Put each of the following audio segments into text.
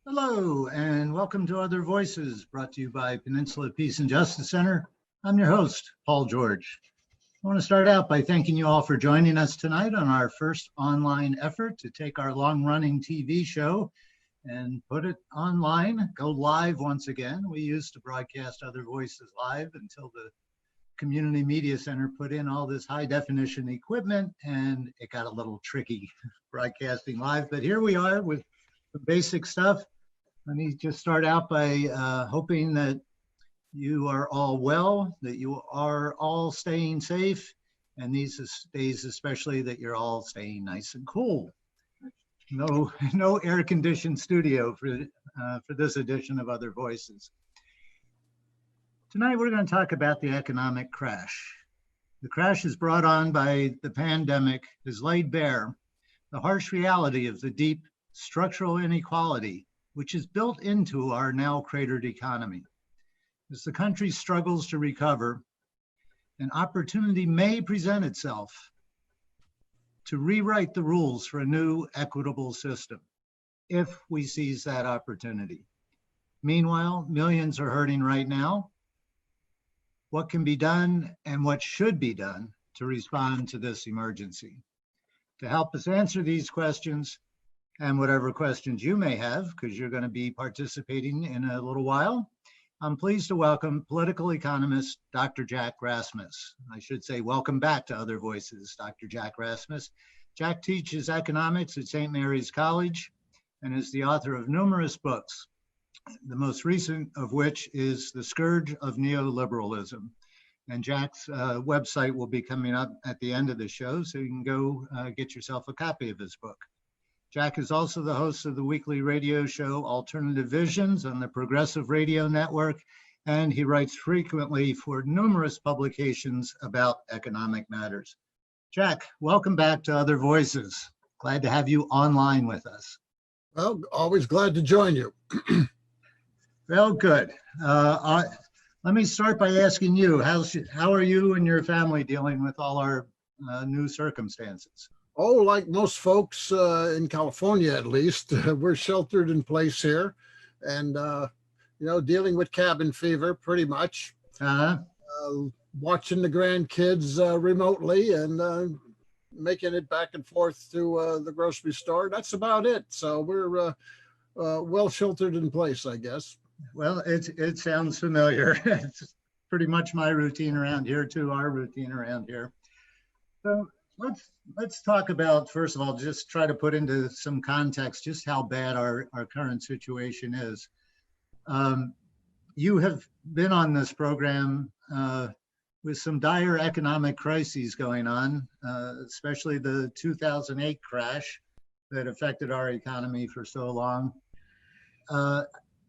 Hello, and welcome to Other Voices, brought to you by Peninsula Peace and Justice Center. I'm your host, Paul George. I want to start out by thanking you all for joining us tonight on our first online effort to take our long-running TV show and put it online, go live once again. We used to broadcast Other Voices live until the Community Media Center put in all this high-definition equipment, and it got a little tricky broadcasting live. But here we are with the basic stuff. Let me just start out by hoping that you are all well, that you are all staying safe, and these days especially that you're all staying nice and cool. No air-conditioned studio for this edition of Other Voices. Tonight we're going to talk about the economic crash. The crash is brought on by the pandemic has laid bare the harsh reality of the deep structural inequality which is built into our now cratered economy. As the country struggles to recover, an opportunity may present itself to rewrite the rules for a new equitable system, if we seize that opportunity. Meanwhile, millions are hurting right now. What can be done and what should be done to respond to this emergency? To help us answer these questions, and whatever questions you may have, because you're going to be participating in a little while, I'm pleased to welcome political economist, Dr. Jack Rasmus. I should say welcome back to Other Voices, Dr. Jack Rasmus. Jack teaches economics at St. Mary's College and is the author of numerous books, the most recent of which is The Scourge of Neoliberalism. And Jack's website will be coming up at the end of the show, so you can go get yourself a copy of his book. Jack is also the host of the weekly radio show Alternative Visions on the Progressive Radio Network, and he writes frequently for numerous publications about economic matters. Jack, welcome back to Other Voices. Glad to have you online with us. Well, always glad to join you. Well, good. Let me start by asking you, how are you and your family dealing with all our new circumstances? Oh, like most folks in California, at least, we're sheltered in place here and, dealing with cabin fever pretty much. Watching the grandkids remotely and making it back and forth to the grocery store. That's about it. So we're well sheltered in place, I guess. Well, it sounds familiar. It's pretty much my routine around here too, our routine around here. So let's talk about, first of all, just try to put into some context just how bad our current situation is. You have been on this program with some dire economic crises going on, especially the 2008 crash that affected our economy for so long.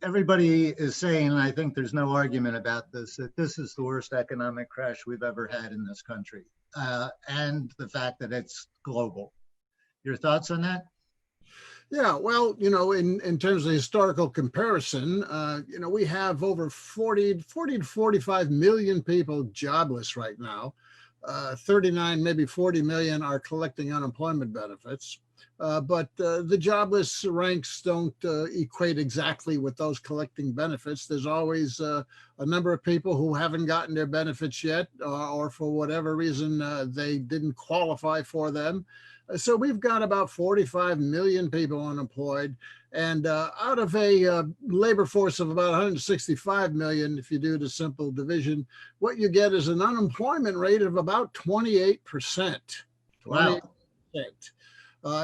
Everybody is saying, and I think there's no argument about this, that this is the worst economic crash we've ever had in this country. And the fact that it's global. Your thoughts on that? Yeah, well, in terms of historical comparison, we have over 40 to 45 million people jobless right now. 39, maybe 40 million are collecting unemployment benefits. But the jobless ranks don't equate exactly with those collecting benefits. There's always a number of people who haven't gotten their benefits yet, or for whatever reason, they didn't qualify for them. So we've got about 45 million people unemployed. And out of a labor force of about 165 million, if you do the simple division, what you get is an unemployment rate of about 28%. Wow. 28%.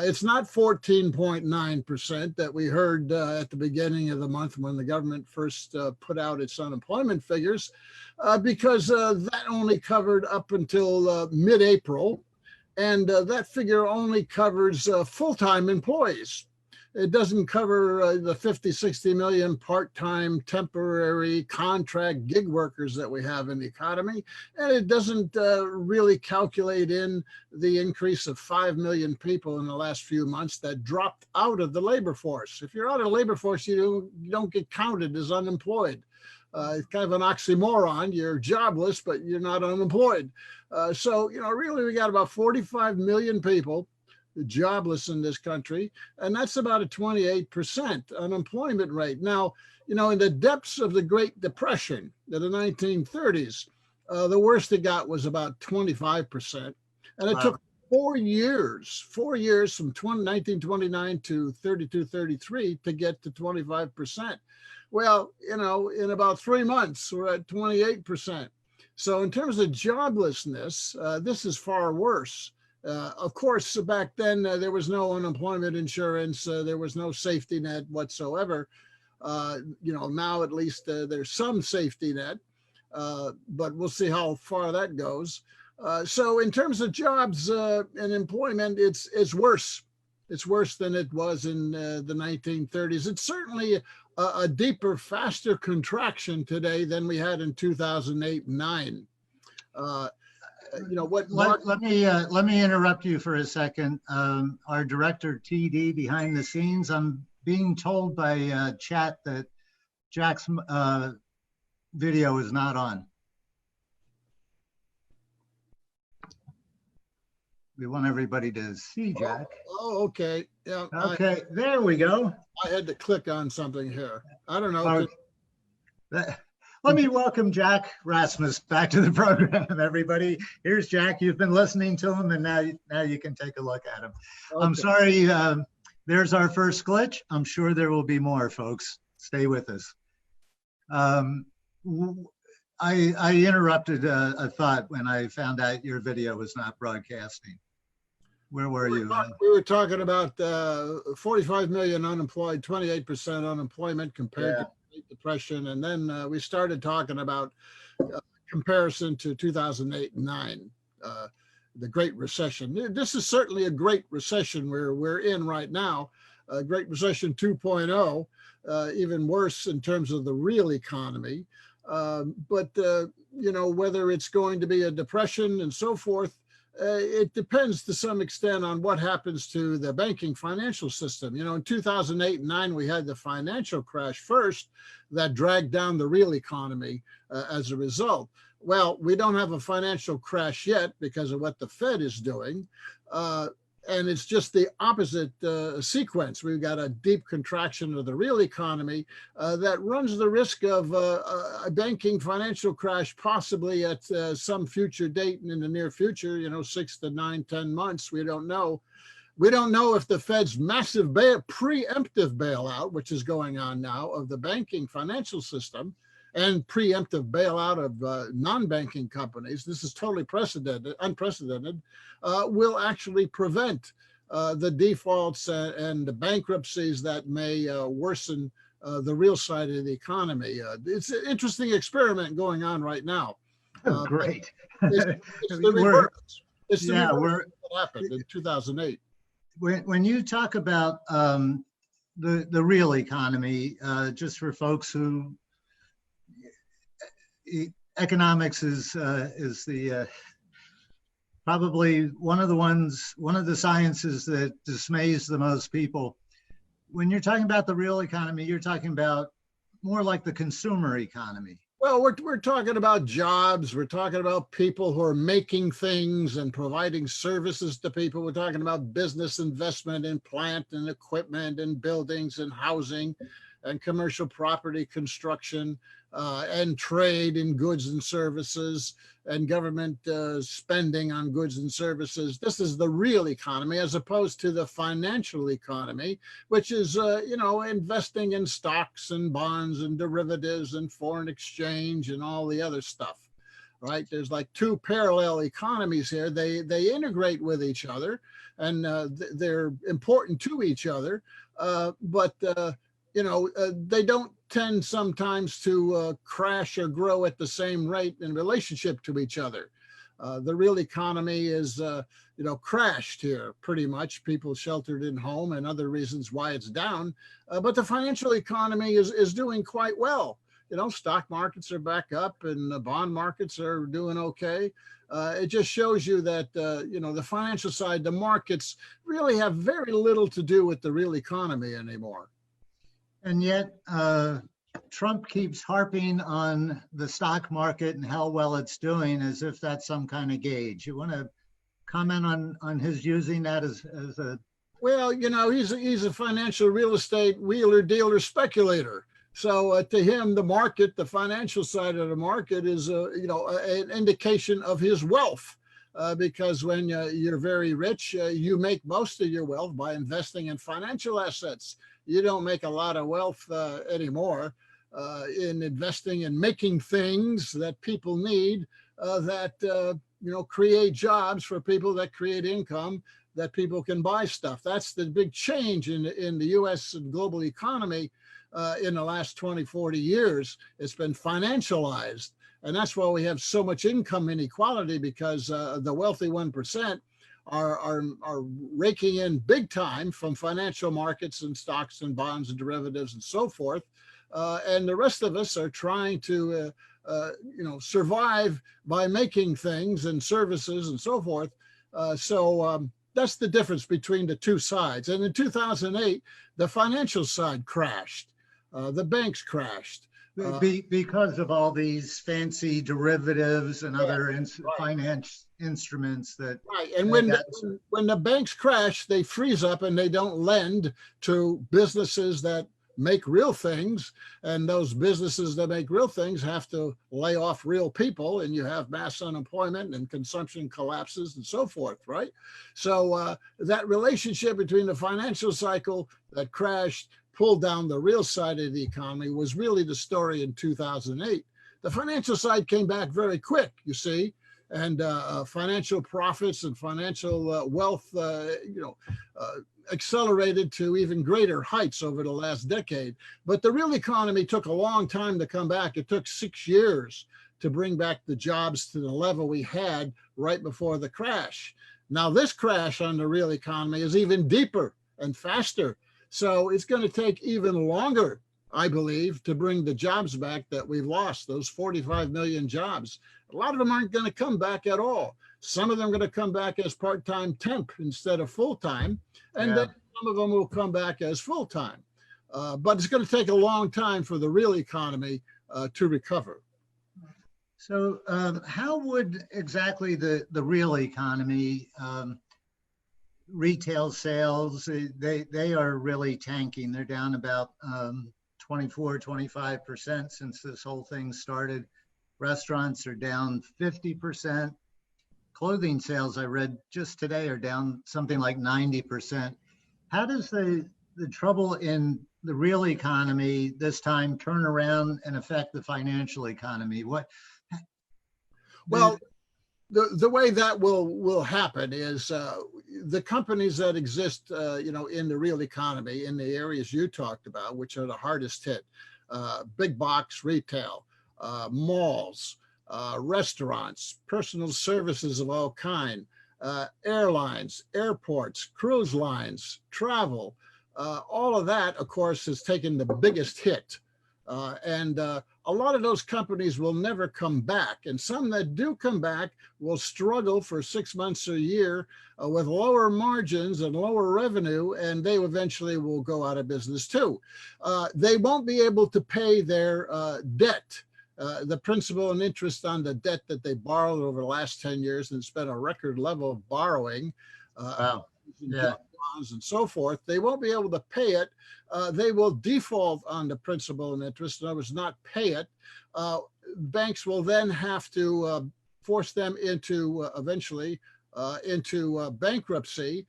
It's not 14.9% that we heard at the beginning of the month when the government first put out its unemployment figures, because that only covered up until mid-April, and that figure only covers full-time employees. It doesn't cover the 50, 60 million part-time, temporary, contract gig workers that we have in the economy. And it doesn't really calculate in the increase of 5 million people in the last few months that dropped out of the labor force. If you're out of the labor force, you don't get counted as unemployed. It's kind of an oxymoron. You're jobless, but you're not unemployed. So, really, we got about 45 million people jobless in this country, and that's about a 28% unemployment rate. Now, in the depths of the Great Depression in the 1930s, the worst it got was about 25%. And it took 4 years from 1929 to 32, 33 to get to 25%. Well, in about 3 months, we're at 28%. So in terms of joblessness, this is far worse. Of course, back then, there was no unemployment insurance. There was no safety net whatsoever. Now at least there's some safety net, but we'll see how far that goes. So in terms of jobs and employment, it's worse. It's worse than it was in the 1930s. It's certainly a deeper, faster contraction today than we had in 2008 and 9. Let me interrupt you for a second. Our director T.D. behind the scenes, I'm being told by chat that Jack's video is not on. We want everybody to see Jack. Oh, okay. Yeah. Okay, there we go. I had to click on something here. I don't know. Let me welcome Jack Rasmus back to the program, everybody. Here's Jack. You've been listening to him, and now you can take a look at him. Okay. I'm sorry. There's our first glitch. I'm sure there will be more, folks. Stay with us. I interrupted a thought when I found out your video was not broadcasting. Where were you? We were talking about 45 million unemployed, 28% unemployment compared to the Great Depression. And then we started talking about comparison to 2008 and 9, the Great Recession. This is certainly a Great Recession we're in right now, Great Recession 2.0, even worse in terms of the real economy. But whether it's going to be a depression and so forth, it depends to some extent on what happens to the banking financial system. In 2008 and 9, we had the financial crash first that dragged down the real economy as a result. Well, we don't have a financial crash yet because of what the Fed is doing. And it's just the opposite sequence. We've got a deep contraction of the real economy that runs the risk of a banking financial crash, possibly at some future date in the near future, 6 to 9, 10 months. We don't know. We don't know if the Fed's massive preemptive bailout, which is going on now, of the banking financial system, and preemptive bailout of non-banking companies, this is totally unprecedented, will actually prevent the defaults and the bankruptcies that may worsen the real side of the economy. It's an interesting experiment going on right now. Great. It's the reverse. It's the reverse of what happened in 2008. When you talk about the real economy, just for folks who economics is the probably one of the sciences that dismays the most people. When you're talking about the real economy, you're talking about more like the consumer economy. Well, we're talking about jobs. We're talking about people who are making things and providing services to people. We're talking about business investment in plant and equipment and buildings and housing and commercial property construction and trade in goods and services and government spending on goods and services. This is the real economy, as opposed to the financial economy, which is, investing in stocks and bonds and derivatives and foreign exchange and all the other stuff, right? There's like two parallel economies here. They integrate with each other, and they're important to each other, but they don't tend sometimes to crash or grow at the same rate in relationship to each other. The real economy is, crashed here pretty much. People sheltered in home and other reasons why it's down. But the financial economy is doing quite well. Stock markets are back up and the bond markets are doing okay. It just shows you that, the financial side, the markets really have very little to do with the real economy anymore. And yet, Trump keeps harping on the stock market and how well it's doing as if that's some kind of gauge. You want to comment on his using that as a? Well, you know, he's a financial real estate wheeler, dealer, speculator. So to him, the market, the financial side of the market, is an indication of his wealth. Because when you're very rich, you make most of your wealth by investing in financial assets. You don't make a lot of wealth anymore in investing in making things that people need, that create jobs for people, that create income, that people can buy stuff. That's the big change in the U.S. and global economy in the last 20, 40 years. It's been financialized. And that's why we have so much income inequality, because the wealthy 1% are raking in big time from financial markets and stocks and bonds and derivatives and so forth. And the rest of us are trying to survive by making things and services and so forth. So that's the difference between the two sides. And in 2008, the financial side crashed. The banks crashed. Because of all these fancy derivatives and other finance instruments that. Right. And when the banks crash, they freeze up and they don't lend to businesses that make real things. And those businesses that make real things have to lay off real people, and you have mass unemployment and consumption collapses and so forth, right? So that relationship between the financial cycle that crashed, pulled down the real side of the economy, was really the story in 2008. The financial side came back very quick, you see, and financial profits and financial wealth, accelerated to even greater heights over the last decade. But the real economy took a long time to come back. It took 6 years to bring back the jobs to the level we had right before the crash. Now, this crash on the real economy is even deeper and faster. So it's going to take even longer, I believe, to bring the jobs back that we've lost, those 45 million jobs. A lot of them aren't going to come back at all. Some of them are going to come back as part-time temp instead of full-time, and then some of them will come back as full-time. But it's going to take a long time for the real economy to recover. So how would exactly the real economy, retail sales, they are really tanking. They're down about 24-25% since this whole thing started. Restaurants are down 50%. Clothing sales, I read just today, are down something like 90%. How does the trouble in the real economy this time turn around and affect the financial economy? Well, the way that will happen is the companies that exist, in the real economy, in the areas you talked about, which are the hardest hit, big box retail, malls, restaurants, personal services of all kind, airlines, airports, cruise lines, travel, all of that, of course, has taken the biggest hit. And a lot of those companies will never come back. And some that do come back will struggle for 6 months or a year with lower margins and lower revenue, and they eventually will go out of business too. They won't be able to pay their debt, the principal and interest on the debt that they borrowed over the last 10 years, and it's been a record level of borrowing. Wow. Yeah. And so forth. They won't be able to pay it. They will default on the principal and interest, in other words, not pay it. Banks will then have to force them into eventually into bankruptcy.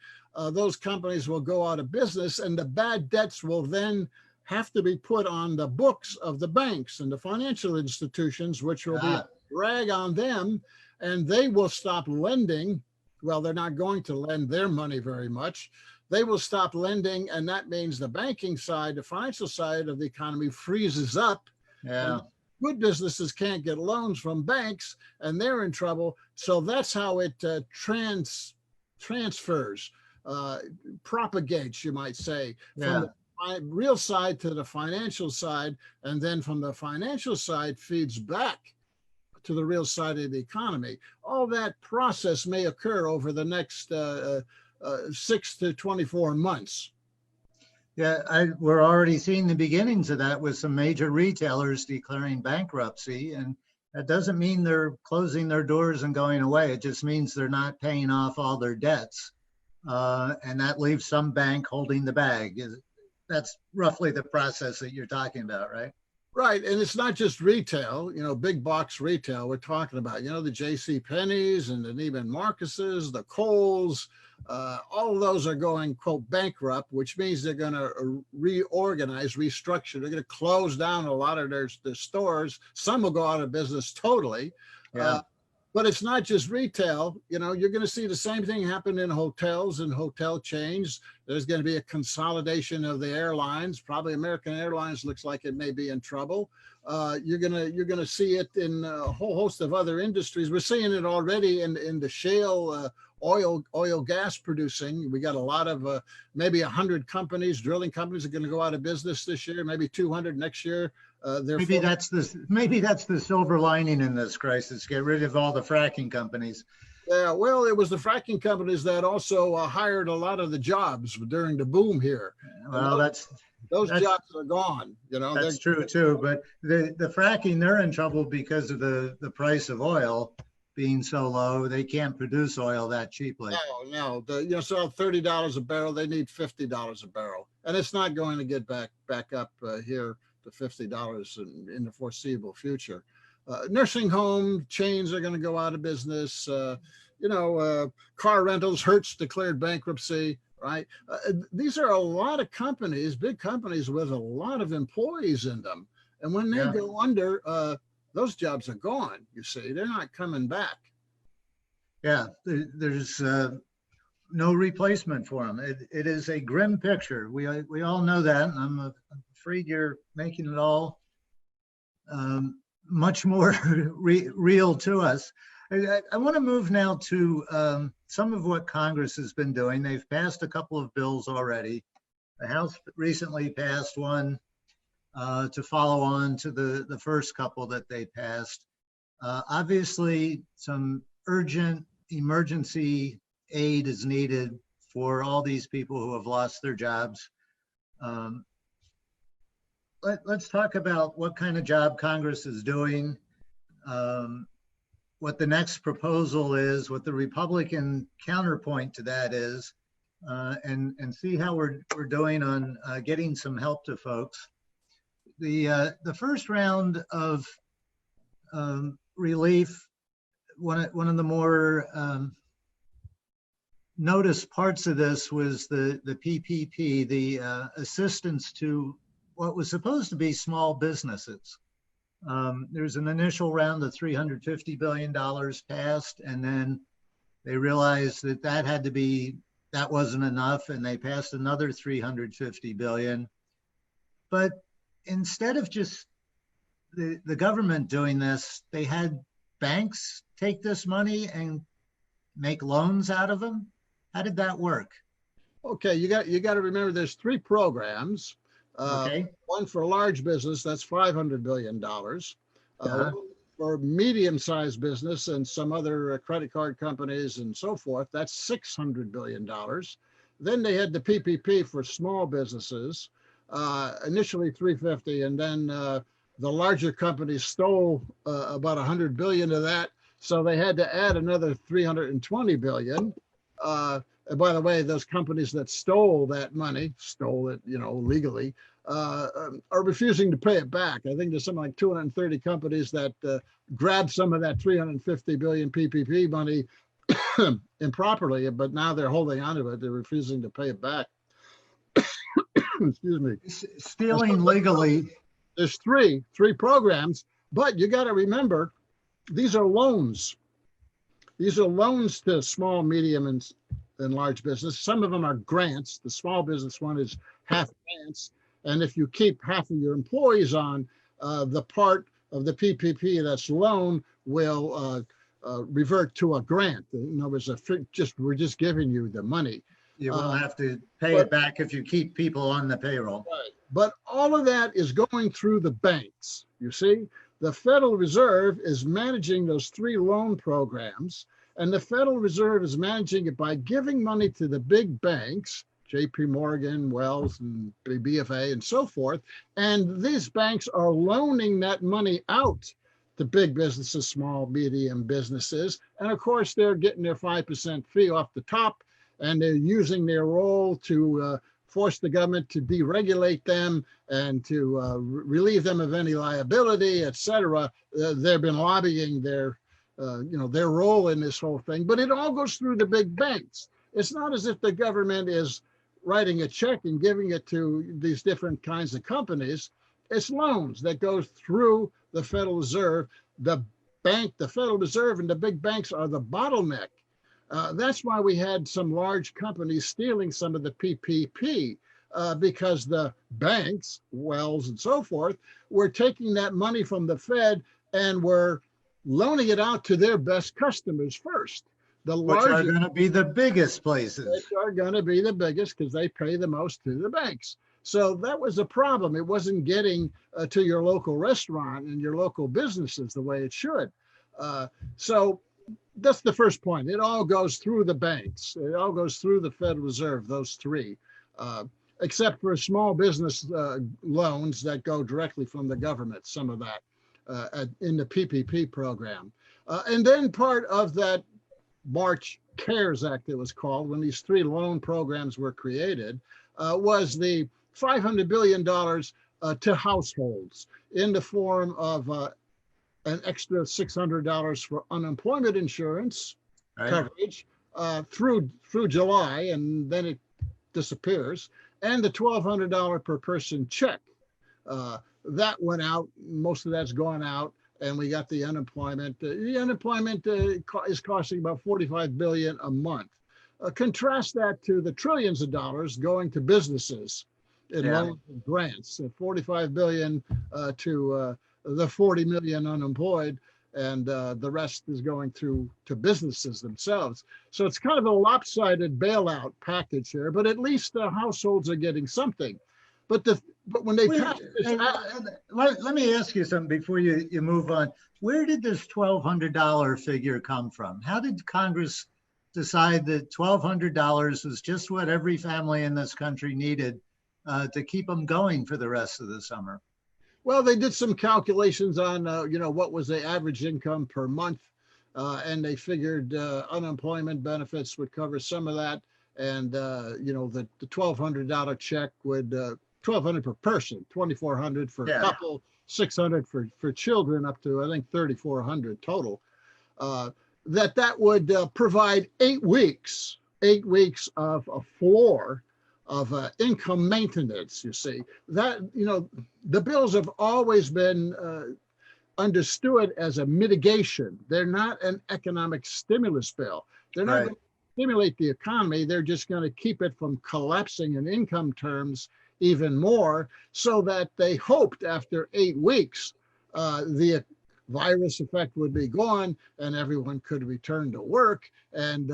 Those companies will go out of business, and the bad debts will then have to be put on the books of the banks and the financial institutions, which will be a drag on them, and they will stop lending. Well, they're not going to lend their money very much. They will stop lending, and that means the banking side, the financial side of the economy freezes up. Yeah. Good businesses can't get loans from banks, and they're in trouble. So that's how it transfers, propagates, you might say, from the real side to the financial side, and then from the financial side feeds back to the real side of the economy. All that process may occur over the next 6 to 24 months. Yeah, we're already seeing the beginnings of that with some major retailers declaring bankruptcy, and That doesn't mean they're closing their doors and going away. It just means they're not paying off all their debts. And that leaves some bank holding the bag. That's roughly the process that you're talking about, right? Right. And it's not just retail, big box retail we're talking about, the J.C. Penney's and the Neiman Marcus's, the Kohl's, all of those are going, quote, bankrupt, which means they're going to reorganize, restructure. They're going to close down a lot of their stores. Some will go out of business totally. Yeah. But it's not just retail. You're going to see the same thing happen in hotels and hotel chains. There's going to be a consolidation of the airlines. Probably American Airlines looks like it may be in trouble. You're gonna see it in a whole host of other industries. We're seeing it already in the shale oil gas producing. We got a lot of maybe 100 companies, drilling companies, are going to go out of business this year. Maybe 200 next year. Maybe that's the silver lining in this crisis. Get rid of all the fracking companies. Yeah, well, it was the fracking companies that also hired a lot of the jobs during the boom here. Well, those jobs are gone. That's true too. But the fracking, they're in trouble because of the price of oil being so low. They can't produce oil that cheaply. No. So $30 a barrel, they need $50 a barrel, and it's not going to get back up here to $50 in the foreseeable future. Nursing home chains are going to go out of business. Car rentals, Hertz declared bankruptcy, right? These are a lot of companies, big companies with a lot of employees in them. And when they go under, those jobs are gone, you see. They're not coming back. Yeah, there's no replacement for them. It is a grim picture. We all know that, and I'm afraid you're making it all much more real to us. I want to move now to some of what Congress has been doing. They've passed a couple of bills already. The House recently passed one to follow on to the first couple that they passed. Obviously, some urgent emergency aid is needed for all these people who have lost their jobs. Let's talk about what kind of job Congress is doing, what the next proposal is, what the Republican counterpoint to that is, and see how we're doing on getting some help to folks. The first round of relief, one of the more noticed parts of this was the PPP, the assistance to what was supposed to be small businesses. There's an initial round of $350 billion passed, and then they realized that wasn't enough, and they passed another $350 billion. But instead of just the government doing this, they had banks take this money and make loans out of them. How did that work? Okay, you got to remember there's three programs. Okay. One for large business, that's $500 billion. For medium-sized business and some other credit card companies and so forth, that's $600 billion. Then they had the PPP for small businesses, initially $350, and then the larger companies stole about $100 billion of that, so they had to add another $320 billion. And by the way, those companies that stole that money, stole it, legally, are refusing to pay it back. I think there's something like 230 companies that grabbed some of that $350 billion PPP money improperly, but now they're holding on to it. They're refusing to pay it back. Excuse me. Stealing legally. There's three programs, but you got to remember, these are loans. These are loans to small, medium, and large business. Some of them are grants. The small business one is half grants. And if you keep half of your employees on, the part of the PPP that's loan will revert to a grant. In other words, we're just giving you the money. You won't have to pay it back if you keep people on the payroll. Right. But all of that is going through the banks. You see, the Federal Reserve is managing those three loan programs, and the Federal Reserve is managing it by giving money to the big banks, JP Morgan, Wells, and BofA, and so forth. And these banks are loaning that money out to big businesses, small, medium businesses. And of course, they're getting their 5% fee off the top, and they're using their role to force the government to deregulate them and to relieve them of any liability, et cetera. They've been lobbying their role in this whole thing, but it all goes through the big banks. It's not as if the government is writing a check and giving it to these different kinds of companies. It's loans that go through the Federal Reserve. The Federal Reserve and the big banks are the bottleneck. That's why we had some large companies stealing some of the PPP because the banks, Wells and so forth, were taking that money from the Fed and were loaning it out to their best customers first. Which are going to be the biggest places. Which are going to be the biggest because they pay the most to the banks. So that was a problem. It wasn't getting to your local restaurant and your local businesses the way it should. So that's the first point. It all goes through the banks. It all goes through the Federal Reserve, those three, except for small business loans that go directly from the government, some of that in the PPP program. And then part of that March CARES Act, it was called, when these three loan programs were created, was the $500 billion to households in the form of an extra $600 for unemployment insurance coverage through July, and then it disappears, and the $1,200 per person check. That went out. Most of that's gone out. And we got the unemployment. The unemployment is costing about $45 billion a month. Contrast that to the trillions of dollars going to businesses in loans and grants. $45 billion to the 40 million unemployed, and the rest is going to businesses themselves. So it's kind of a lopsided bailout package here, but at least the households are getting something. But when they pass this, let me ask you something before you move on. Where did this $1,200 figure come from? How did Congress decide that $1,200 was just what every family in this country needed to keep them going for the rest of the summer? Well, they did some calculations on what was the average income per month, and they figured unemployment benefits would cover some of that, and the $1,200 check would $1,200 per person, $2,400 for a couple, $600 for children, up to I think $3,400 total. That would provide 8 weeks of a floor of income maintenance. You see that the bills have always been understood as a mitigation. They're not an economic stimulus bill. They're not going to stimulate the economy. They're just going to keep it from collapsing in income terms even more, so that they hoped after 8 weeks the virus effect would be gone and everyone could return to work, and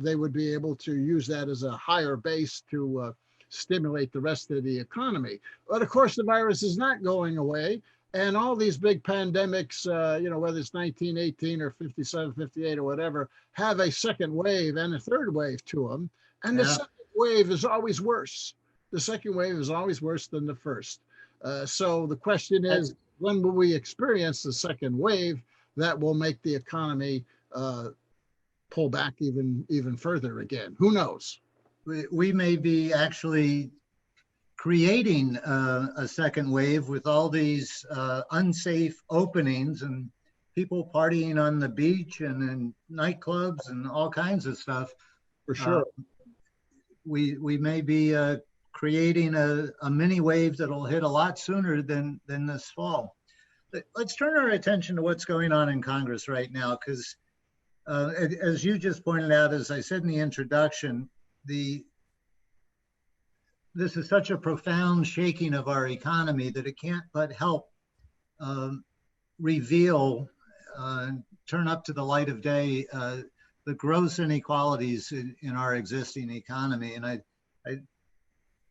they would be able to use that as a higher base to stimulate the rest of the economy. But of course the virus is not going away, and all these big pandemics, whether it's 1918 or 57, 58 or whatever, have a second wave and a third wave to them, and the second wave is always worse. The second wave is always worse than the first. So the question is, when will we experience the second wave that will make the economy pull back even further again? Who knows? We may be actually creating a second wave with all these unsafe openings and people partying on the beach and in nightclubs and all kinds of stuff. For sure. We may be creating a mini wave that'll hit a lot sooner than this fall. But let's turn our attention to what's going on in Congress right now, because as you just pointed out, as I said in the introduction, this is such a profound shaking of our economy that it can't but help reveal, turn up to the light of day, the gross inequalities in our existing economy. And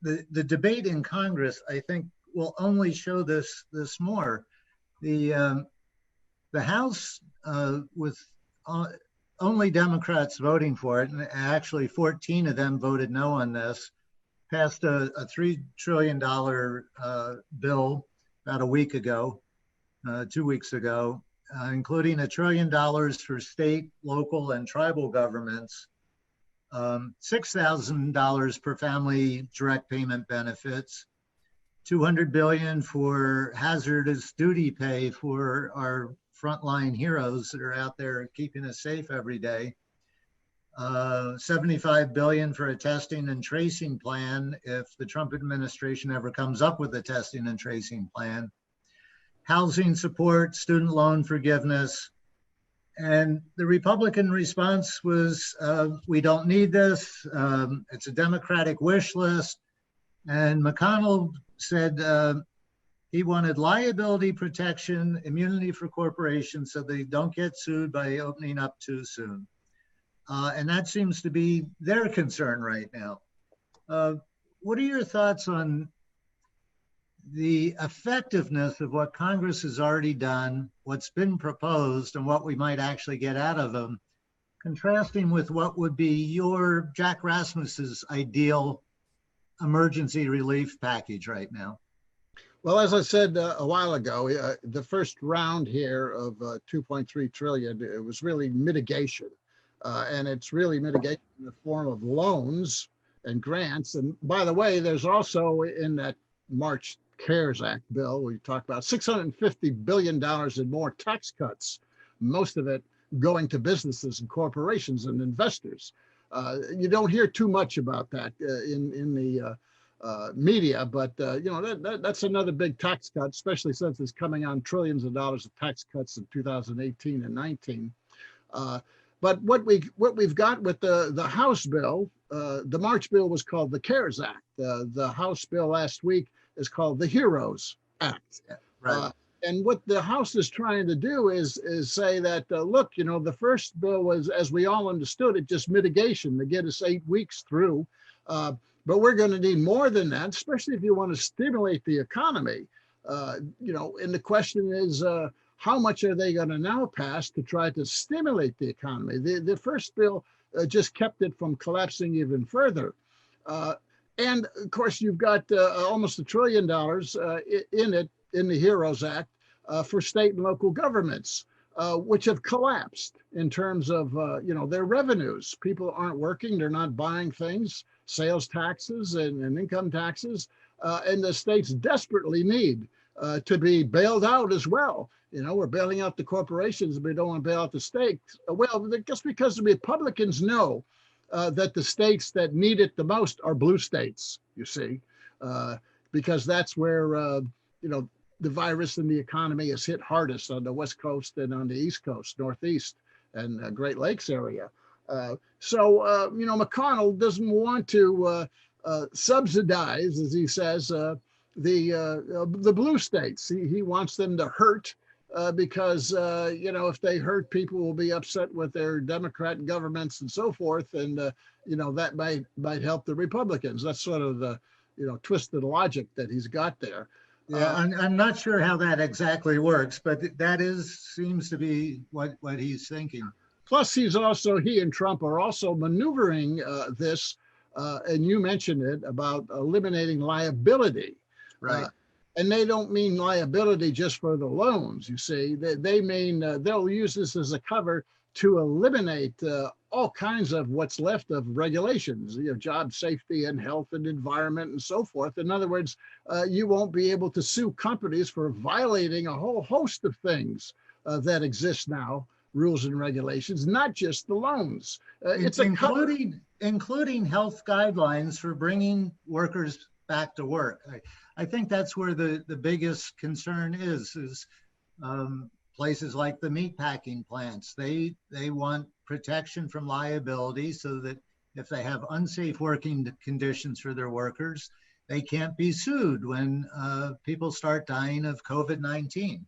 the debate in Congress, I think, will only show this more. The House, with only Democrats voting for it, and actually 14 of them voted no on this, passed a $3 trillion bill about a week ago. 2 weeks ago, including $1 trillion for state, local, and tribal governments, $6,000 per family direct payment benefits, $200 billion for hazardous duty pay for our frontline heroes that are out there keeping us safe every day, $75 billion for a testing and tracing plan if the Trump administration ever comes up with a testing and tracing plan, housing support, student loan forgiveness. And the Republican response was, we don't need this. It's a Democratic wish list. And McConnell said he wanted liability protection, immunity for corporations so they don't get sued by opening up too soon. And that seems to be their concern right now. What are your thoughts on the effectiveness of what Congress has already done, what's been proposed, and what we might actually get out of them, contrasting with what would be your Jack Rasmus's ideal emergency relief package right now? Well, as I said a while ago, the first round here of 2.3 trillion, it was really mitigation. And it's really mitigation in the form of loans and grants. And by the way, there's also in that March CARES Act bill, we talked about $650 billion in more tax cuts, most of it going to businesses and corporations and investors. You don't hear too much about that in the media, but that's another big tax cut, especially since it's coming on trillions of dollars of tax cuts in 2018 and 19. But what we've got with the House bill, the March bill was called the CARES Act. The House bill last week is called the HEROES Act. Right. And what the House is trying to do is say that, look, the first bill was, as we all understood it, just mitigation to get us 8 weeks through. But we're going to need more than that, especially if you want to stimulate the economy. And the question is, how much are they going to now pass to try to stimulate the economy? The first bill just kept it from collapsing even further. And of course, you've got almost $1 trillion in it, in the HEROES Act, for state and local governments, which have collapsed in terms of their revenues. People aren't working, they're not buying things, sales taxes and income taxes, and the states desperately need to be bailed out as well. We're bailing out the corporations, but we don't want to bail out the states. Well, just because the Republicans know that the states that need it the most are blue states, you see, because that's where, the virus and the economy is hit hardest on the West Coast and on the East Coast, Northeast and Great Lakes area. So McConnell doesn't want to subsidize, as he says, the blue states. He wants them to hurt because, if they hurt, people will be upset with their Democrat governments and so forth. And, that might help the Republicans. That's sort of the, twisted logic that he's got there. Yeah, I'm not sure how that exactly works, but that seems to be what he's thinking. Plus, he and Trump are also maneuvering this, and you mentioned it, about eliminating liability. Right. And they don't mean liability just for the loans, you see. They mean they'll use this as a cover to eliminate all kinds of what's left of regulations, job safety and health and environment and so forth. In other words, you won't be able to sue companies for violating a whole host of things that exist now, rules and regulations, not just the loans. It's including health guidelines for bringing workers back to work. I think that's where the biggest concern is places like the meatpacking plants. They want protection from liability so that if they have unsafe working conditions for their workers, they can't be sued when people start dying of COVID-19.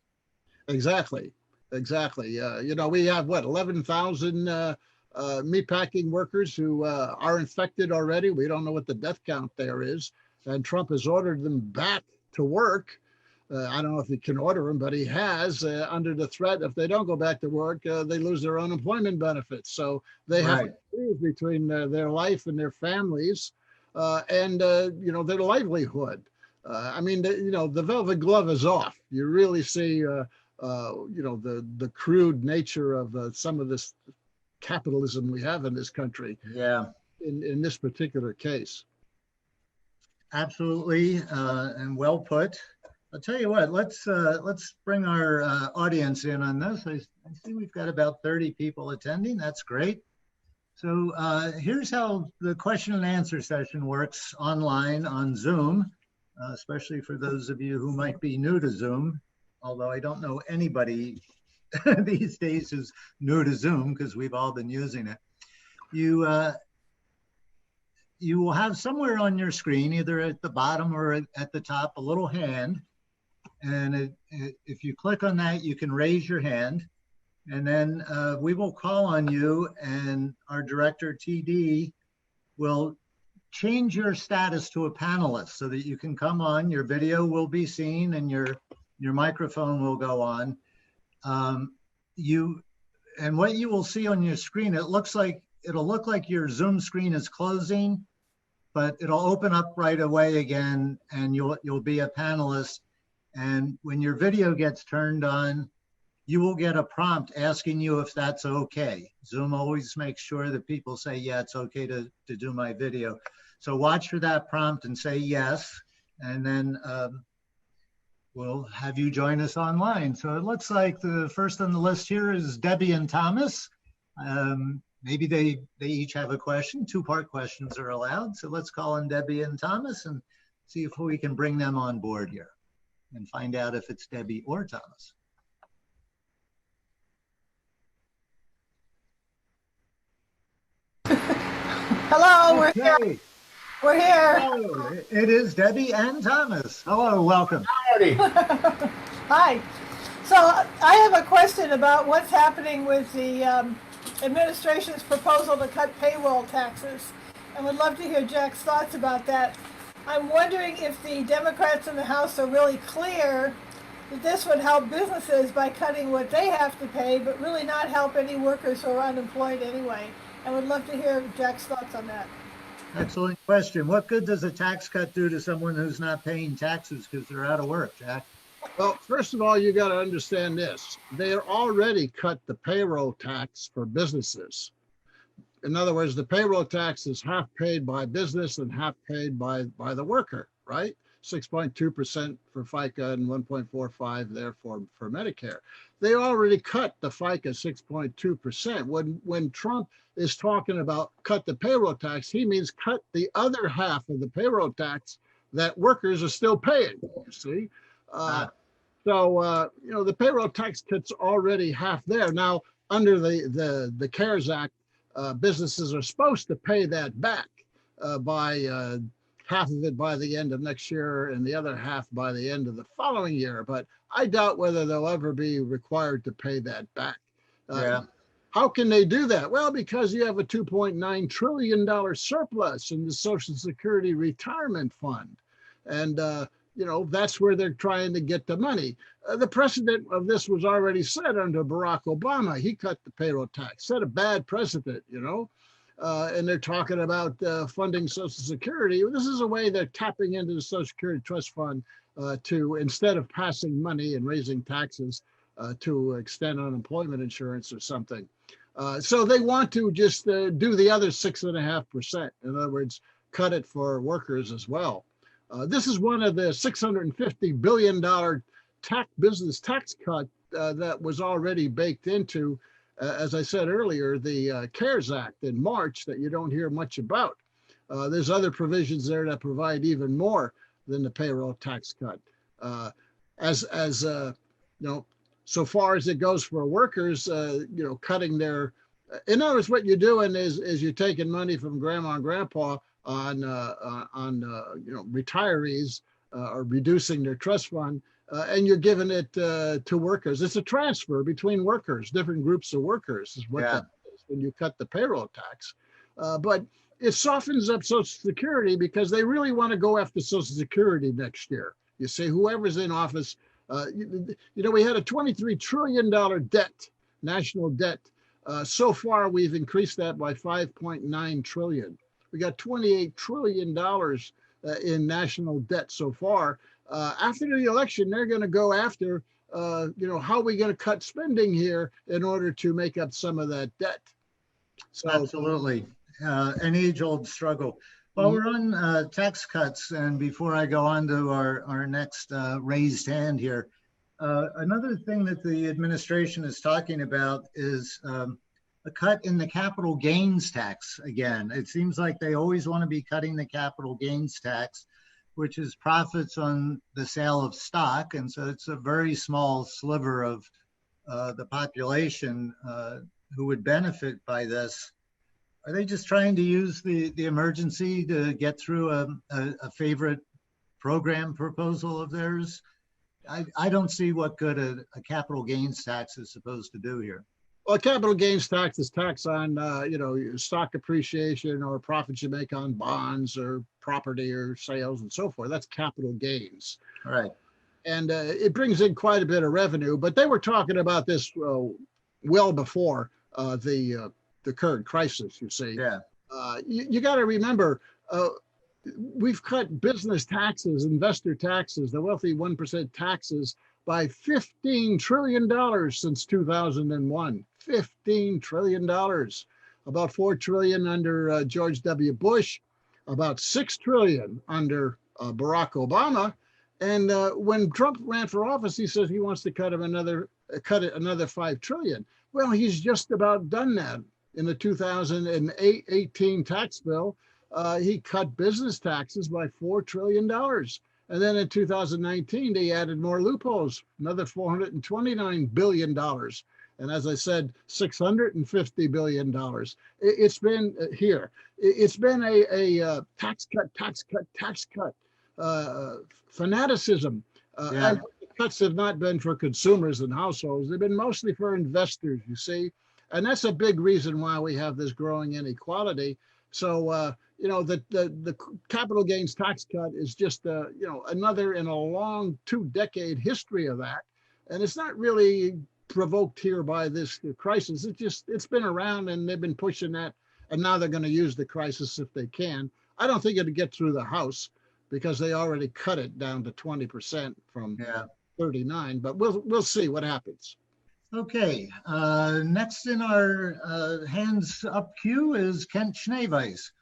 Exactly. We have 11,000 meatpacking workers who are infected already. We don't know what the death count there is. And Trump has ordered them back to work. I don't know if he can order them, but he has, under the threat, if they don't go back to work, they lose their unemployment benefits. So they have to choose between their life and their families and their livelihood. The velvet glove is off. You really see the crude nature of some of this capitalism we have in this country. Yeah, In this particular case. absolutely, and well put. I'll tell you what, let's bring our audience in on this. I see we've got about 30 people attending. That's great. So here's how the question and answer session works online on Zoom, especially for those of you who might be new to Zoom, although I don't know anybody these days who's new to Zoom because we've all been using it. You will have somewhere on your screen, either at the bottom or at the top, a little hand. And if you click on that, you can raise your hand. And then we will call on you, and our director, TD, will change your status to a panelist so that you can come on. Your video will be seen and your microphone will go on. And what you will see on your screen, it'll look like your Zoom screen is closing, but it'll open up right away again, and you'll be a panelist. And when your video gets turned on, you will get a prompt asking you if that's okay. Zoom always makes sure that people say, yeah, it's okay to do my video. So watch for that prompt and say yes, and then we'll have you join us online. So it looks like the first on the list here is Debbie and Thomas. Maybe they each have a question. Two-part questions are allowed. So let's call on Debbie and Thomas and see if we can bring them on board here and find out if it's Debbie or Thomas. Hello, Okay. we're here. We're here. Hello, it is Debbie and Thomas. Hello, welcome. Howdy. Hi. So I have a question about what's happening with the administration's proposal to cut payroll taxes, and would love to hear Jack's thoughts about that. I'm wondering if the Democrats in the House are really clear that this would help businesses by cutting what they have to pay, but really not help any workers who are unemployed anyway. I would love to hear Jack's thoughts on that. Excellent question. What good does a tax cut do to someone who's not paying taxes because they're out of work, Jack? Well, first of all, you got to understand this. They are already cut the payroll tax for businesses. In other words, the payroll tax is half paid by business and half paid by the worker, right? 6.2% for FICA and 1.45 there for Medicare. They already cut the FICA 6.2%. When Trump is talking about cut the payroll tax, he means cut the other half of the payroll tax that workers are still paying, you see? So the payroll tax cut's already half there. Now, under the CARES Act, businesses are supposed to pay that back by half of it by the end of next year and the other half by the end of the following year. But I doubt whether they'll ever be required to pay that back. How can they do that? Well, because you have a $2.9 trillion surplus in the Social Security Retirement Fund. And, that's where they're trying to get the money. The precedent of this was already set under Barack Obama. He cut the payroll tax, set a bad precedent, and they're talking about funding Social Security. This is a way they're tapping into the Social Security Trust Fund to, instead of passing money and raising taxes, to extend unemployment insurance or something. So they want to just do the other 6.5%. In other words, cut it for workers as well. This is one of the $650 billion business tax cut that was already baked into, as I said earlier, the CARES Act in March that you don't hear much about. There's other provisions there that provide even more than the payroll tax cut. So far as it goes for workers, cutting their, in other words, what you're doing is you're taking money from grandma and grandpa on retirees or reducing their trust fund, and you're giving it to workers. It's a transfer between workers, different groups of workers is what that is when you cut the payroll tax. But it softens up Social Security because they really want to go after Social Security next year. You see, whoever's in office, we had a $23 trillion debt, national debt. So far, we've increased that by 5.9 trillion. We got $28 trillion in national debt so far. After the election, they're going to go after how are we going to cut spending here in order to make up some of that debt? So, absolutely, an age-old struggle. Well, we're on tax cuts, and before I go on to our next raised hand here, another thing that the administration is talking about is a cut in the capital gains tax again. It seems like they always want to be cutting the capital gains tax, which is profits on the sale of stock. And so it's a very small sliver of the population who would benefit by this. Are they just trying to use the emergency to get through a favorite program proposal of theirs? I don't see what good a capital gains tax is supposed to do here. Well, capital gains tax is tax on, stock appreciation or profits you make on bonds or property or sales and so forth. That's capital gains. All right. And it brings in quite a bit of revenue. But they were talking about this well before the current crisis, you see. Yeah. You got to remember, we've cut business taxes, investor taxes, the wealthy 1% taxes by $15 trillion since 2001. $15 trillion. About $4 trillion under George W. Bush, about $6 trillion under Barack Obama. And when Trump ran for office, he says he wants to cut it another $5 trillion. Well, he's just about done that. In the 2018 tax bill, he cut business taxes by $4 trillion. And then in 2019, they added more loopholes, another $429 billion. And as I said, $650 billion. It's been here. It's been a tax cut fanaticism. And the cuts have not been for consumers and households. They've been mostly for investors, you see. And that's a big reason why we have this growing inequality. So, the capital gains tax cut is just, another in a long 2-decade history of that. And it's not really provoked here by this crisis. It's been around and they've been pushing that. And now they're going to use the crisis if they can. I don't think it'll get through the House because they already cut it down to 20% from 39. But we'll see what happens. Okay, next in our hands up queue is Kent Schneeweis.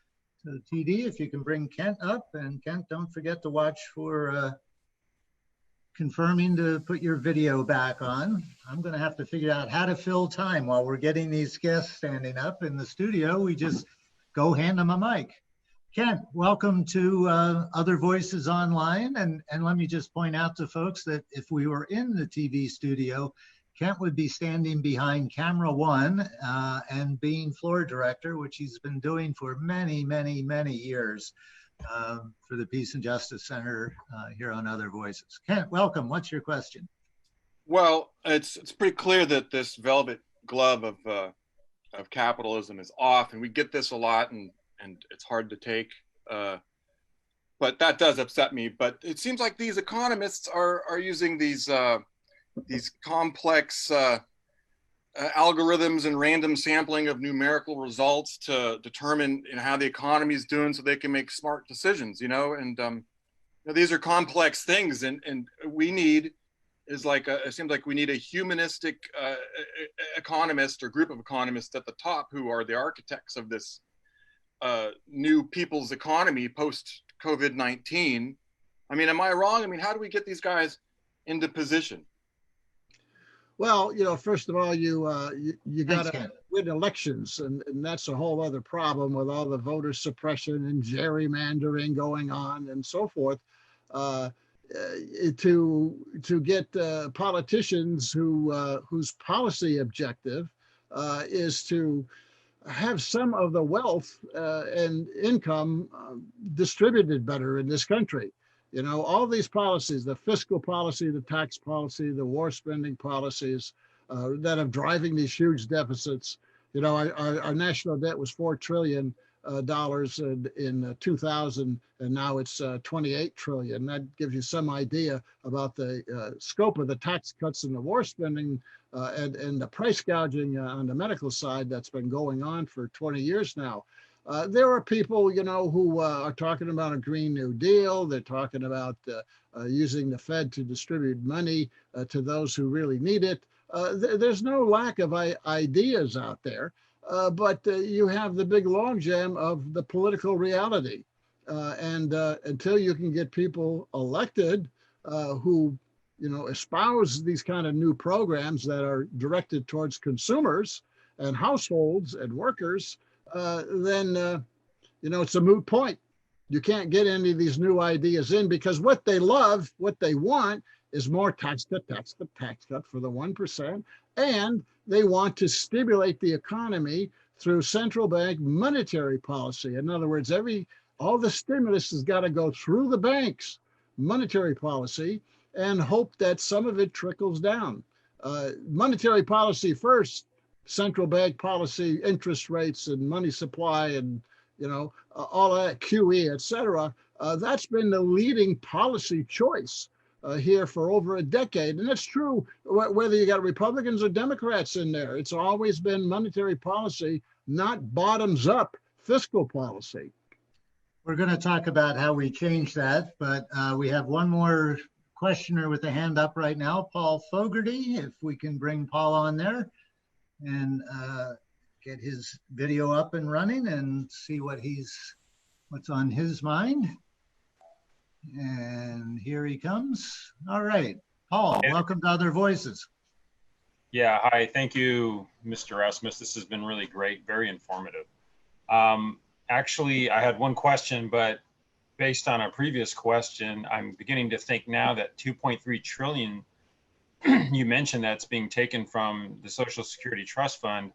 So TD, if you can bring Kent up, and Kent, don't forget to watch for confirming to put your video back on. I'm gonna have to figure out how to fill time while we're getting these guests standing up in the studio. We just go hand them a mic. Kent, welcome to Other Voices Online. And let me just point out to folks that if we were in the TV studio, Kent would be standing behind camera one and being floor director, which he's been doing for many, many, many years for the Peace and Justice Center here on Other Voices. Kent, welcome. What's your question? Well, it's pretty clear that this velvet glove of capitalism is off, and we get this a lot, and it's hard to take. But that does upset me. But it seems like these economists are using these complex algorithms and random sampling of numerical results to determine how the economy is doing so they can make smart decisions, and these are complex things, and we need it seems like we need a humanistic economist or group of economists at the top who are the architects of this new people's economy post COVID-19. I mean, am I wrong? I mean, how do we get these guys into position? Well, first of all, you got to win elections, and that's a whole other problem with all the voter suppression and gerrymandering going on and so forth. To get politicians whose policy objective is to have some of the wealth and income distributed better in this country. All these policies, the fiscal policy, the tax policy, the war spending policies that are driving these huge deficits. Our national debt was $4 trillion in 2000, and now it's 28 trillion. That gives you some idea about the scope of the tax cuts and the war spending and the price gouging on the medical side that's been going on for 20 years now. There are people, who are talking about a Green New Deal. They're talking about using the Fed to distribute money to those who really need it. There's no lack of ideas out there, but you have the big logjam of the political reality. And until you can get people elected who, espouse these kind of new programs that are directed towards consumers and households and workers, then, it's a moot point. You can't get any of these new ideas in because what they love, what they want is more tax cut for the 1%. And they want to stimulate the economy through central bank monetary policy. In other words, all the stimulus has got to go through the banks, monetary policy, and hope that some of it trickles down. Monetary policy first, central bank policy, interest rates and money supply and, all that QE, et cetera. That's been the leading policy choice here for over a decade. And that's true whether you got Republicans or Democrats in there. It's always been monetary policy, not bottoms up fiscal policy. We're going to talk about how we change that, but we have one more questioner with a hand up right now, Paul Fogarty. If we can bring Paul on there and get his video up and running and see what's on his mind. And here he comes. All right, Paul, welcome to Other Voices. Yeah, hi, thank you, Mr. Rasmus. This has been really great, very informative. Actually, I had one question, but based on a previous question, I'm beginning to think now that 2.3 trillion you mentioned that's being taken from the Social Security Trust Fund.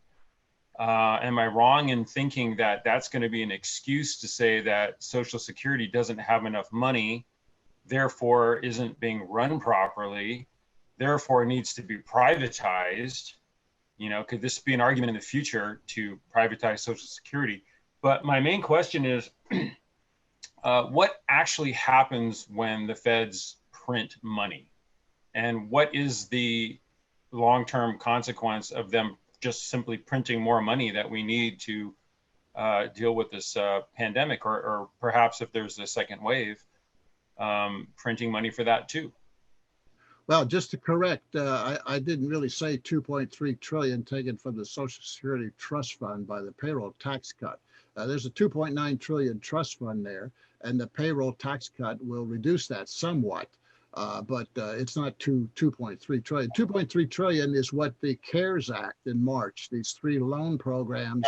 Am I wrong in thinking that that's going to be an excuse to say that Social Security doesn't have enough money, therefore isn't being run properly, therefore needs to be privatized? Could this be an argument in the future to privatize Social Security? But my main question is, what actually happens when the feds print money? And what is the long-term consequence of them just simply printing more money that we need to deal with this pandemic, or perhaps if there's a second wave, printing money for that too? Well, just to correct, I didn't really say 2.3 trillion taken from the Social Security Trust Fund by the payroll tax cut. There's a 2.9 trillion trust fund there, and the payroll tax cut will reduce that somewhat. But it's not 2.3 trillion. 2.3 trillion is what the CARES Act in March, these 3 loan programs,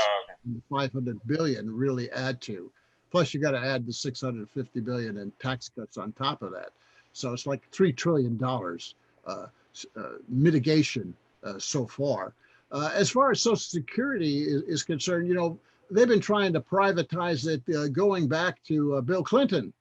500 billion really add to. Plus you got to add the 650 billion in tax cuts on top of that. So it's like $3 trillion mitigation so far. As far as Social Security is concerned, they've been trying to privatize it going back to Bill Clinton.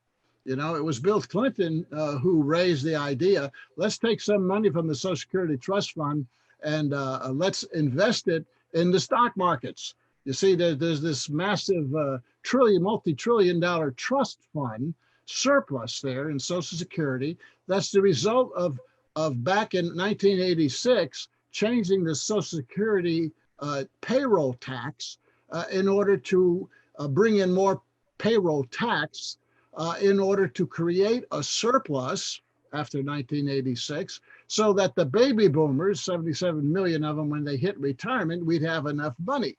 It was Bill Clinton who raised the idea, let's take some money from the Social Security Trust Fund and let's invest it in the stock markets. You see, there's this massive multi-trillion dollar trust fund surplus there in Social Security. That's the result of back in 1986, changing the Social Security payroll tax in order to bring in more payroll tax in order to create a surplus after 1986, so that the baby boomers, 77 million of them, when they hit retirement, we'd have enough money.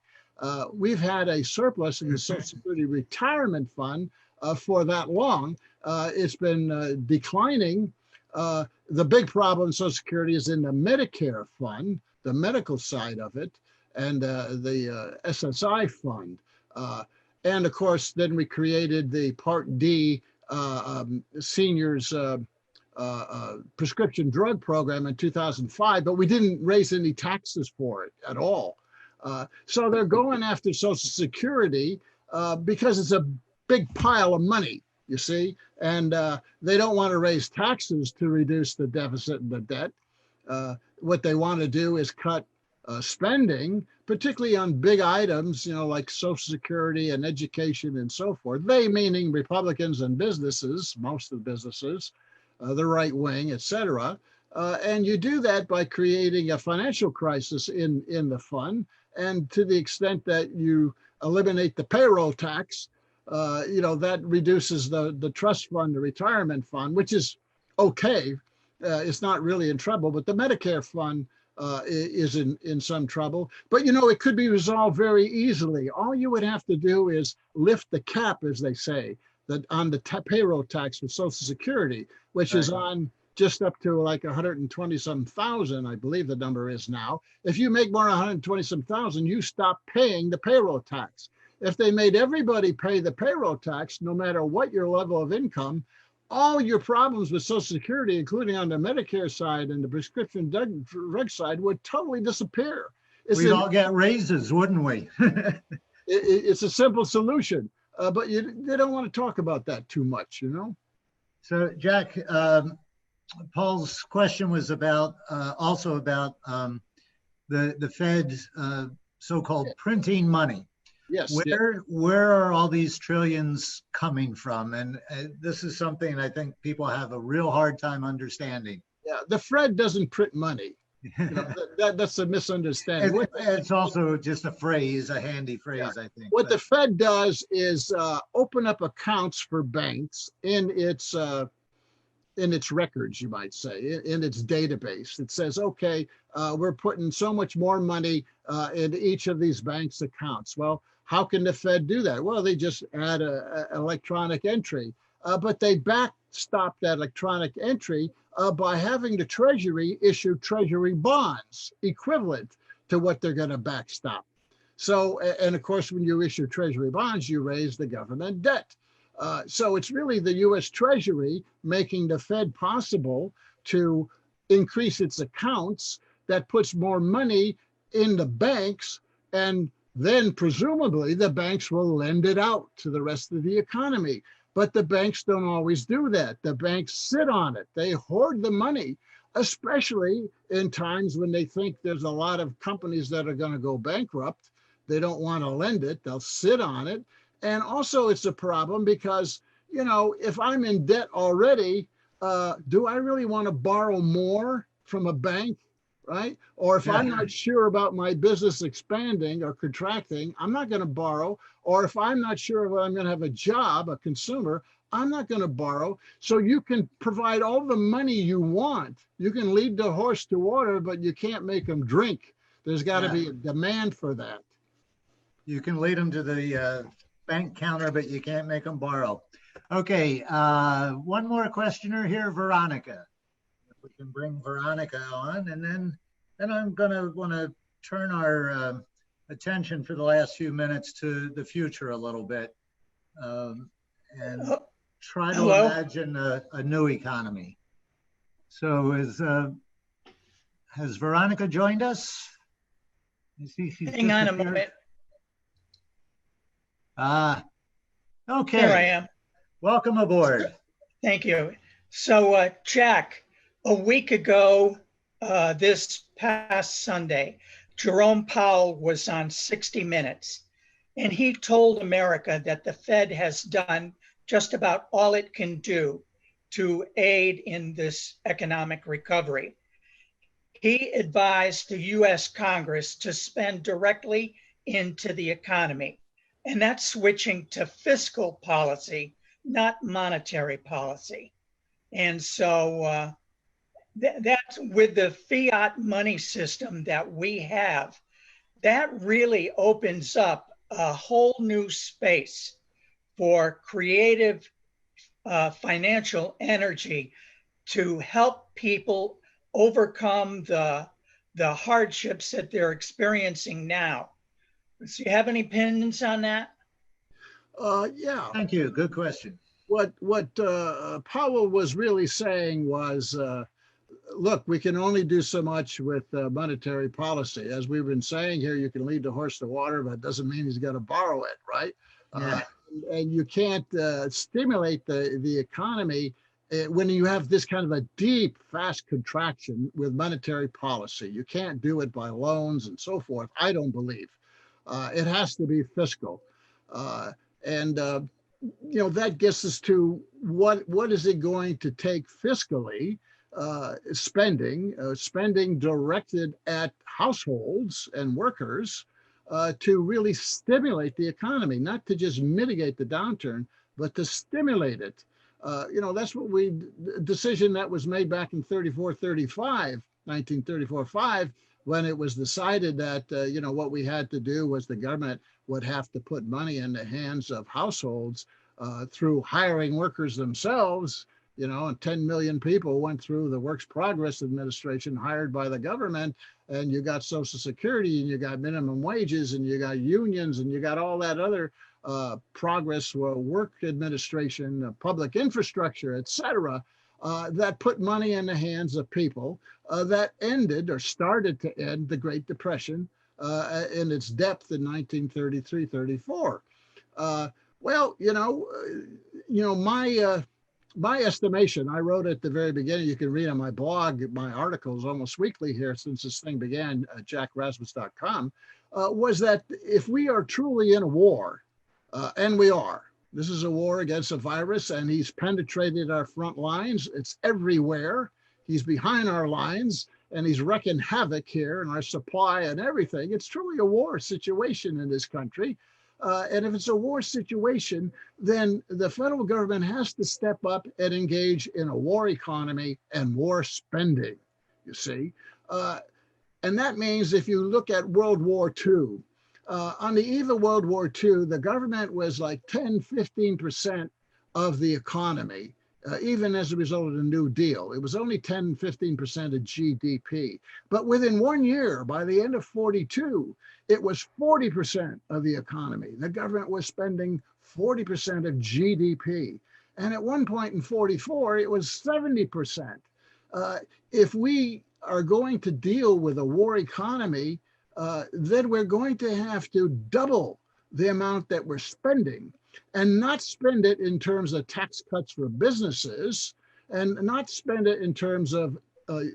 We've had a surplus in the Social Security Retirement Fund for that long. It's been declining. The big problem in Social Security is in the Medicare fund, the medical side of it, and the SSI fund. And of course, then we created the Part D seniors prescription drug program in 2005, but we didn't raise any taxes for it at all. So they're going after Social Security because it's a big pile of money, you see, and they don't want to raise taxes to reduce the deficit and the debt. What they want to do is cut spending, particularly on big items, like Social Security and education and so forth. They meaning Republicans and businesses, most of the businesses, the right wing, et cetera. And you do that by creating a financial crisis in the fund. And to the extent that you eliminate the payroll tax, that reduces the trust fund, the retirement fund, which is okay. It's not really in trouble, but the Medicare fund is in some trouble. But, it could be resolved very easily. All you would have to do is lift the cap, as they say, that on the payroll tax for Social Security, which is on just up to like 120-some thousand, I believe the number is now. If you make more than 120-some thousand, you stop paying the payroll tax. If they made everybody pay the payroll tax, no matter what your level of income, all your problems with Social Security, including on the Medicare side and the prescription drug side, would totally disappear. We'd all get raises, wouldn't we? It's a simple solution, but they don't want to talk about that too much, So, Jack, Paul's question was about also about the Fed so-called printing money. Yes. Where are all these trillions coming from? And this is something I think people have a real hard time understanding. Yeah, the Fed doesn't print money. That's a misunderstanding. It's also just a phrase, a handy phrase, I think. What the Fed does is open up accounts for banks in its records, you might say, in its database. It says, okay, we're putting so much more money into each of these banks' accounts. Well, how can the Fed do that? Well, they just add an electronic entry, but they backstop that electronic entry by having the Treasury issue Treasury bonds equivalent to what they're going to backstop. So, and of course, when you issue Treasury bonds, you raise the government debt. So it's really the U.S. Treasury making the Fed possible to increase its accounts that puts more money in the banks, and then presumably the banks will lend it out to the rest of the economy. But the banks don't always do that. The banks sit on it. They hoard the money, especially in times when they think there's a lot of companies that are going to go bankrupt. They don't want to lend it. They'll sit on it. And also it's a problem because, if I'm in debt already, do I really want to borrow more from a bank, right? Or if I'm not sure about my business expanding or contracting, I'm not going to borrow. Or if I'm not sure if I'm going to have a job, a consumer, I'm not going to borrow. So you can provide all the money you want. You can lead the horse to water, but you can't make them drink. There's got to be a demand for that. You can lead them to the bank counter, but you can't make them borrow. Okay, one more questioner here, Veronica. If we can bring Veronica on, and then I'm gonna want to turn our attention for the last few minutes to the future a little bit, and try to imagine a new economy. So has Veronica joined us? Hang on a moment. Okay. Here I am. Welcome aboard. Thank you. So, Jack, a week ago, this past Sunday, Jerome Powell was on 60 Minutes, and he told America that the Fed has done just about all it can do to aid in this economic recovery. He advised the U.S. Congress to spend directly into the economy, and that's switching to fiscal policy, not monetary policy. And so that's with the fiat money system that we have, that really opens up a whole new space for creative financial energy to help people overcome the hardships that they're experiencing now. Do you have any opinions on that? Yeah. Thank you. Good question. What Powell was really saying was, look, we can only do so much with monetary policy. As we've been saying here, you can lead the horse to water, but it doesn't mean he's got to borrow it, right? Yeah. And you can't stimulate the economy when you have this kind of a deep, fast contraction with monetary policy. You can't do it by loans and so forth, I don't believe. It has to be fiscal. That gets us to what is it going to take fiscally, spending directed at households and workers to really stimulate the economy, not to just mitigate the downturn, but to stimulate it. That's what decision that was made back in 1934-5, when it was decided that, what we had to do was the government would have to put money in the hands of households through hiring workers themselves, and 10 million people went through the Works Progress Administration hired by the government, and you got Social Security, and you got minimum wages, and you got unions, and you got all that other progress work administration, public infrastructure, etc., that put money in the hands of people that ended or started to end the Great Depression in its depth in 1933-34. My estimation, I wrote at the very beginning, you can read on my blog, my articles almost weekly here since this thing began at jackrasmus.com, was that if we are truly in a war, and we are, this is a war against a virus, and he's penetrated our front lines. It's everywhere. He's behind our lines, and he's wreaking havoc here in our supply and everything. It's truly a war situation in this country. And if it's a war situation, then the federal government has to step up and engage in a war economy and war spending, you see. And that means if you look at World War II, on the eve of World War II, the government was like 10-15% of the economy, even as a result of the New Deal. It was only 10-15% of GDP. But within 1 year, by the end of 42, it was 40% of the economy. The government was spending 40% of GDP. And at one point in 44, it was 70%. If we are going to deal with a war economy, then we're going to have to double the amount that we're spending, and not spend it in terms of tax cuts for businesses, and not spend it in terms of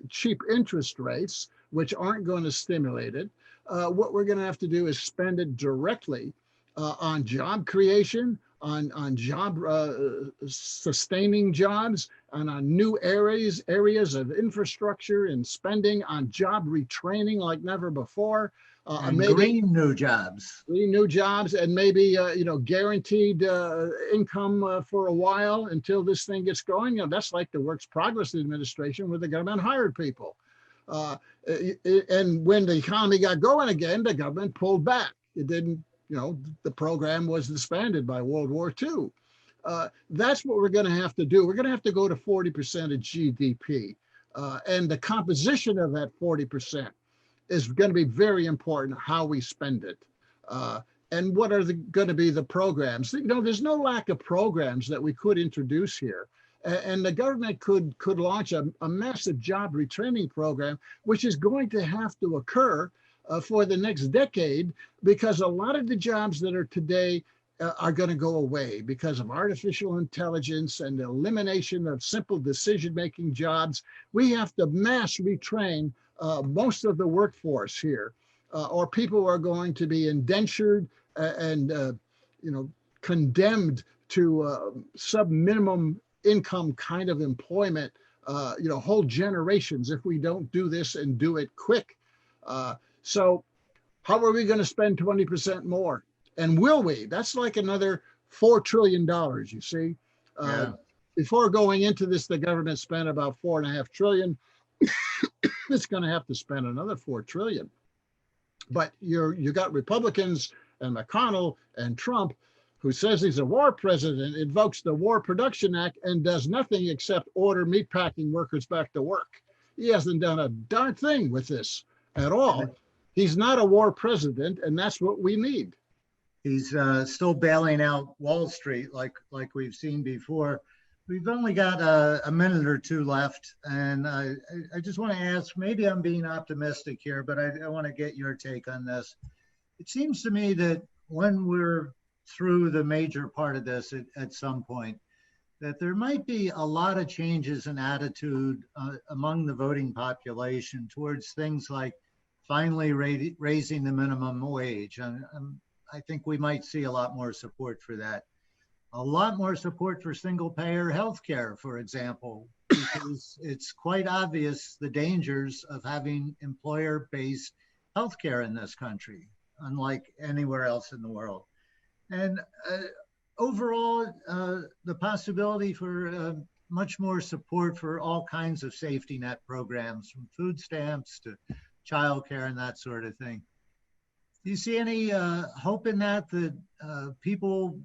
cheap interest rates, which aren't going to stimulate it. What we're going to have to do is spend it directly on job creation, on job sustaining jobs, and on new areas of infrastructure and spending, on job retraining like never before. And maybe green new jobs. Green new jobs, and maybe guaranteed income for a while until this thing gets going. That's like the Works Progress Administration, where the government hired people. And when the economy got going again, the government pulled back. It didn't. The program was disbanded by World War II. That's what we're going to have to do. We're going to have to go to 40% of GDP. And the composition of that 40% is going to be very important, how we spend it. And what are going to be the programs? There's no lack of programs that we could introduce here. And the government could launch a massive job retraining program, which is going to have to occur for the next decade, because a lot of the jobs that are today are going to go away because of artificial intelligence and the elimination of simple decision-making jobs. We have to mass retrain most of the workforce here, or people are going to be indentured and condemned to sub-minimum income kind of employment, whole generations if we don't do this and do it quick. So how are we going to spend 20% more? And will we? That's like another $4 trillion, you see. Yeah. Before going into this, the government spent about $4.5 trillion. It's going to have to spend another $4 trillion. But you got Republicans and McConnell and Trump, who says he's a war president, invokes the War Production Act, and does nothing except order meatpacking workers back to work. He hasn't done a darn thing with this at all. He's not a war president, and that's what we need. He's still bailing out Wall Street like we've seen before. We've only got a minute or two left, and I just want to ask, maybe I'm being optimistic here, but I want to get your take on this. It seems to me that when we're through the major part of this at some point, that there might be a lot of changes in attitude among the voting population towards things like finally raising the minimum wage. And I think we might see a lot more support for that. A lot more support for single payer healthcare, for example, because it's quite obvious the dangers of having employer-based healthcare in this country. unlike anywhere else in the world. And overall, the possibility for much more support for all kinds of safety net programs, from food stamps to childcare and that sort of thing. Do you see any hope in that people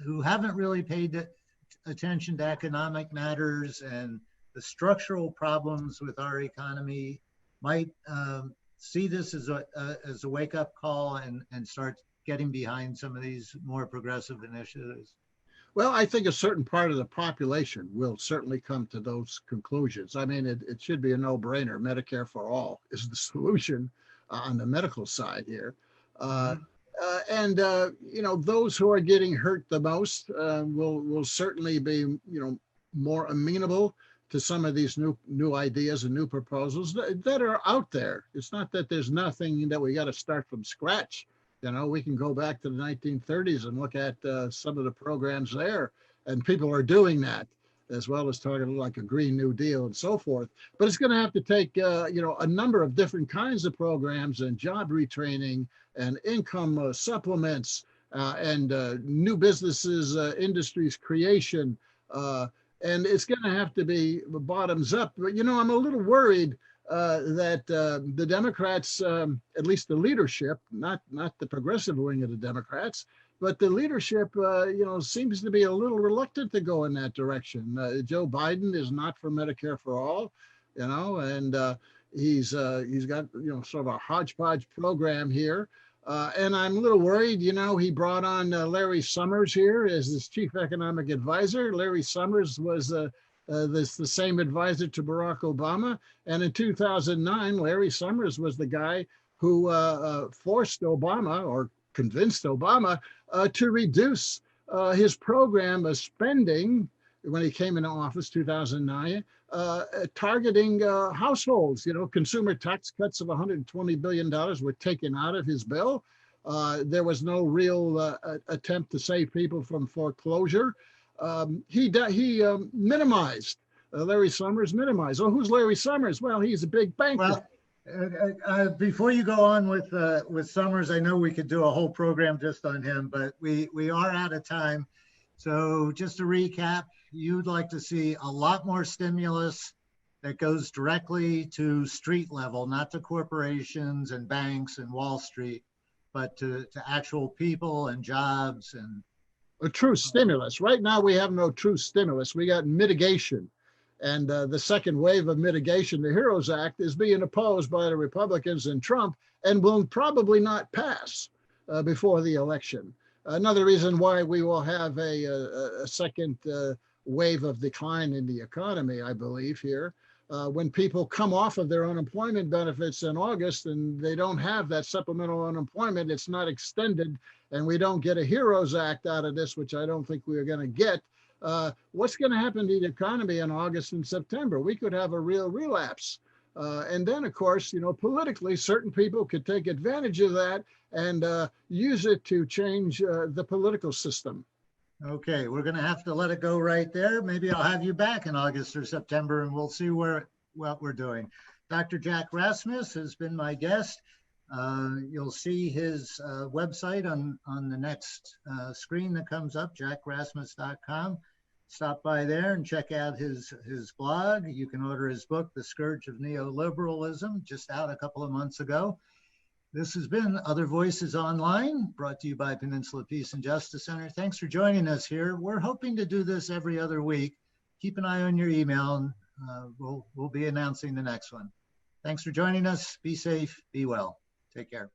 who haven't really paid attention to economic matters and the structural problems with our economy might see this as a wake-up call and start getting behind some of these more progressive initiatives? Well, I think a certain part of the population will certainly come to those conclusions. I mean, it should be a no-brainer. Medicare for all is the solution on the medical side here. And those who are getting hurt the most will certainly be, more amenable to some of these new ideas and new proposals that are out there. It's not that there's nothing that we got to start from scratch. We can go back to the 1930s and look at some of the programs there, and people are doing that, as well as talking like a Green New Deal and so forth. But it's going to have to take, a number of different kinds of programs and job retraining and income supplements and new businesses, industries creation. And it's going to have to be bottoms up. But, I'm a little worried that the Democrats, at least the leadership, not the progressive wing of the Democrats, but the leadership, seems to be a little reluctant to go in that direction. Joe Biden is not for Medicare for all, and he's got, sort of a hodgepodge program here. And I'm a little worried, he brought on Larry Summers here as his chief economic advisor. Larry Summers was the same advisor to Barack Obama. And in 2009, Larry Summers was the guy who forced Obama or convinced Obama to reduce his program of spending when he came into office, 2009, targeting households. Consumer tax cuts of $120 billion were taken out of his bill. There was no real attempt to save people from foreclosure. He minimized. Larry Summers minimized. Oh, who's Larry Summers? Well, he's a big banker. Well, before you go on with Summers, I know we could do a whole program just on him, but we are out of time. So just to recap, you'd like to see a lot more stimulus that goes directly to street level, not to corporations and banks and Wall Street, but to actual people and jobs and a true stimulus. Right now, we have no true stimulus. We got mitigation. And the second wave of mitigation, the HEROES Act, is being opposed by the Republicans and Trump and will probably not pass before the election. Another reason why we will have a second wave of decline in the economy, I believe, here. When people come off of their unemployment benefits in August and they don't have that supplemental unemployment, it's not extended, and we don't get a HEROES Act out of this, which I don't think we are going to get. What's going to happen to the economy in August and September? We could have a real relapse. And then, of course, politically, certain people could take advantage of that and use it to change the political system. Okay, we're going to have to let it go right there. Maybe I'll have you back in August or September and we'll see what we're doing. Dr. Jack Rasmus has been my guest. You'll see his website on the next screen that comes up, jackrasmus.com. Stop by there and check out his blog. You can order his book, The Scourge of Neoliberalism, just out a couple of months ago. This has been Other Voices Online, brought to you by Peninsula Peace and Justice Center. Thanks for joining us here. We're hoping to do this every other week. Keep an eye on your email, and we'll be announcing the next one. Thanks for joining us. Be safe, be well. Take care.